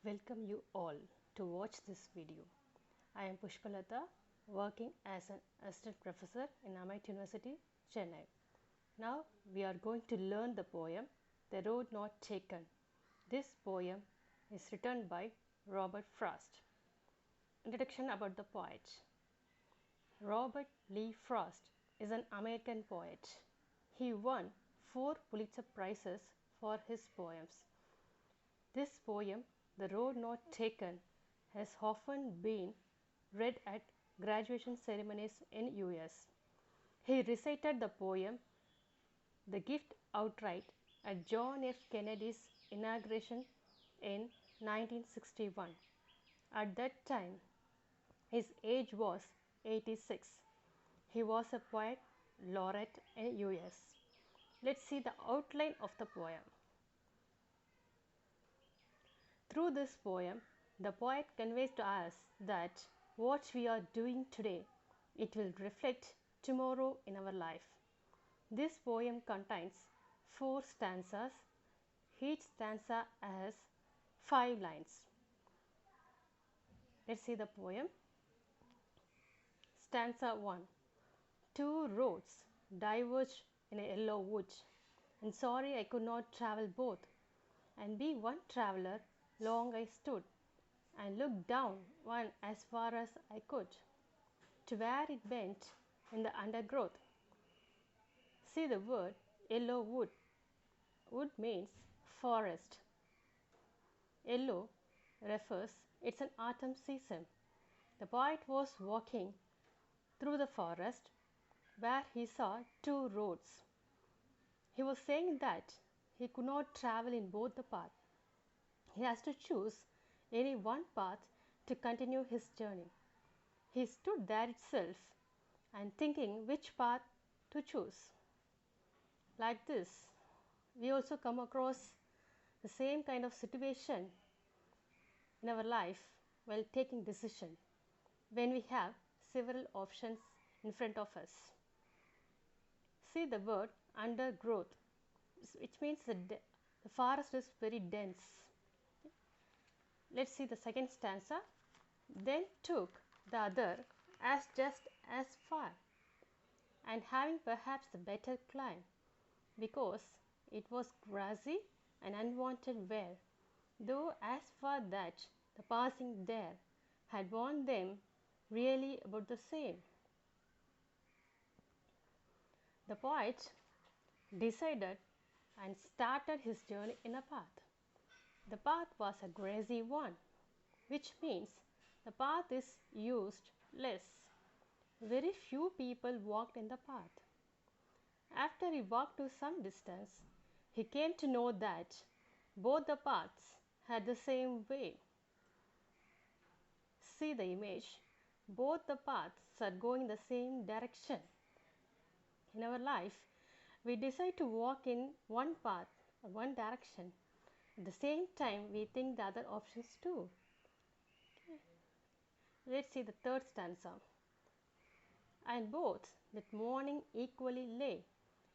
Welcome you all to watch this video. I am Pushpalata, working as an assistant professor in Amite University, Chennai. Now we are going to learn the poem The Road Not Taken. This poem is written by Robert Frost. Introduction about the poet. Robert Lee Frost is an American poet. He won 4 Pulitzer Prizes for his poems. This poem, The Road Not Taken, has often been read at graduation ceremonies in US. He recited the poem The Gift outright at John F. Kennedy's inauguration in 1961. At that time, his age was 86. He was a poet laureate in US. Let's see the outline of the poem. Through this poem, the poet conveys to us that what we are doing today, it will reflect tomorrow in our life. This poem contains 4 stanzas. Each stanza has 5 lines. Let's see the poem. Stanza 1. 2 roads diverged in a yellow wood, and sorry I could not travel both, and be one traveler long I stood, and looked down one as far as I could, to where it bent in the undergrowth. See the word yellow wood. Wood means forest. Yellow refers it's an autumn season. The poet was walking through the forest where he saw 2 roads. He was saying that he could not travel in both the paths. He has to choose any one path to continue his journey. He stood there itself and thinking which path to choose. Like this, we also come across the same kind of situation in our life while taking decision when we have several options in front of us. See the word undergrowth, which means the forest is very dense. Let's see the second stanza. Then took the other as just as far, and having perhaps a better climb, because it was grassy and unwanted wear, though as far that the passing there had warned them really about the same. The poet decided and started his journey in a path. The path was a grassy one, which means the path is used less. Very few people walked in the path. After he walked to some distance, he came to know that both the paths had the same way. See the image. Both the paths are going the same direction. In our life, we decide to walk in one path or one direction. At the same time, we think the other options too. Okay. Let's see the third stanza. And both that morning equally lay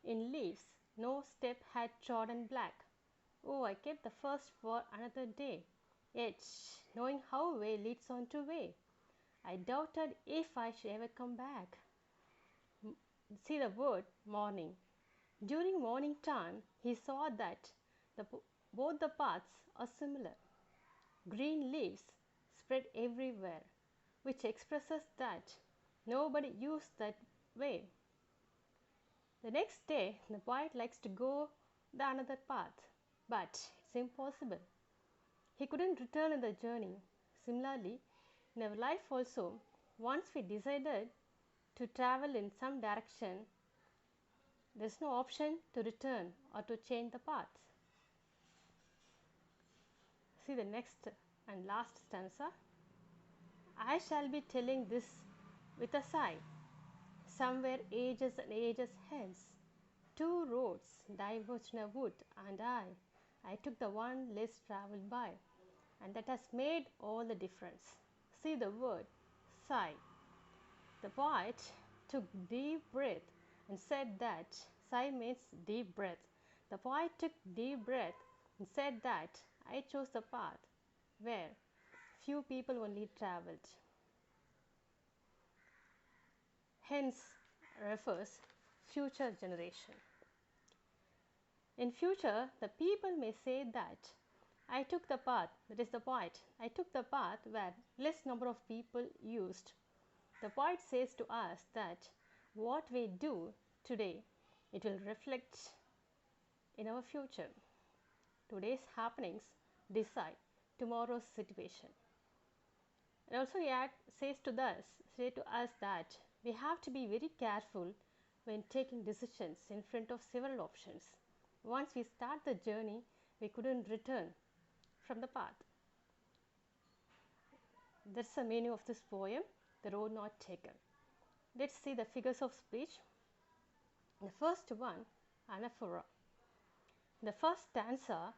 in leaves, no step had trodden black. Oh, I kept the first for another day, yet, knowing how way leads on to way, I doubted if I should ever come back. See the word morning. During morning time, he saw that both the paths are similar. Green leaves spread everywhere, which expresses that nobody used that way. The next day, the poet likes to go the another path, but it's impossible. He couldn't return in the journey. Similarly, in our life also, once we decided to travel in some direction, there's no option to return or to change the path. See the next and last stanza. I shall be telling this with a sigh. Somewhere ages and ages hence, 2 roads diverged in a wood, and I took the one less travelled by, and that has made all the difference. See the word sigh. The poet took deep breath and said that sigh means deep breath. The poet took deep breath and said that I chose the path where few people only traveled. Hence refers future generation. In future, the people may say that I took the path, that is the poet, I took the path where less number of people used. The poet says to us that what we do today, it will reflect in our future. Today's happenings decide tomorrow's situation. And also he say to us that we have to be very careful when taking decisions in front of several options. Once we start the journey, we couldn't return from the path. That's the meaning of this poem, The Road Not Taken. Let's see the figures of speech. The first one, anaphora. The first stanza,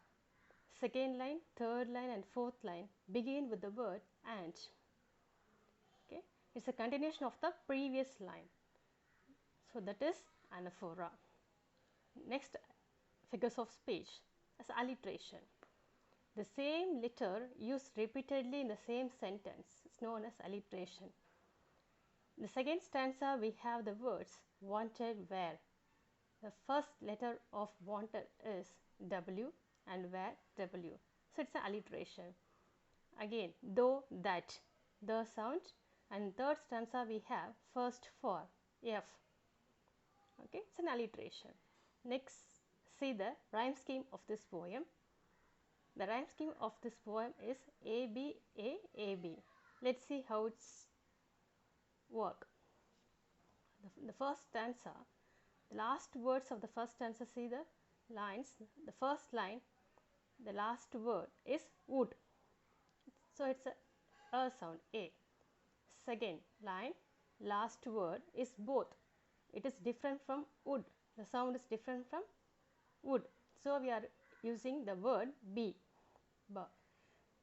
second line, third line, and fourth line begin with the word and. Okay, it's a continuation of the previous line. So that is anaphora. Next, figures of speech as alliteration. The same letter used repeatedly in the same sentence is known as alliteration. In the second stanza, we have the words wanted where. The first letter of wanted is W and where W. So it's an alliteration. Again, though, that, the sound, and third stanza we have first for F. Okay, it's an alliteration. Next, see the rhyme scheme of this poem. The rhyme scheme of this poem is A B A A B. Let's see how it's work. The first stanza, the last words of the first stanza, see the lines. The first line, the last word is would. So it's a sound A. Second line, last word is both. It is different from would. The sound is different from would. So we are using the word B.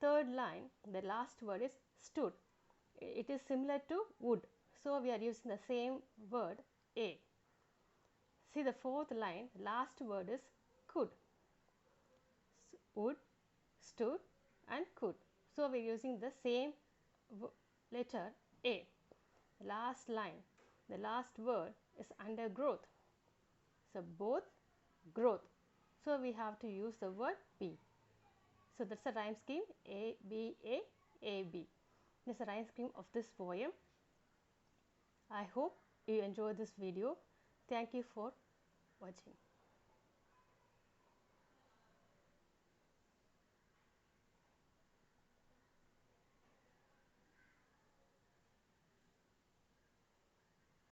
Third line, the last word is stood. It is similar to would. So we are using the same word A. See the fourth line, the last word is could. Would, stood, and could. So we are using the same letter A. The last line, the last word is undergrowth. So both growth. So we have to use the word B. So that's the rhyme scheme A B A A B. This is the rhyme scheme of this poem. I hope you enjoyed this video. Thank you for watching.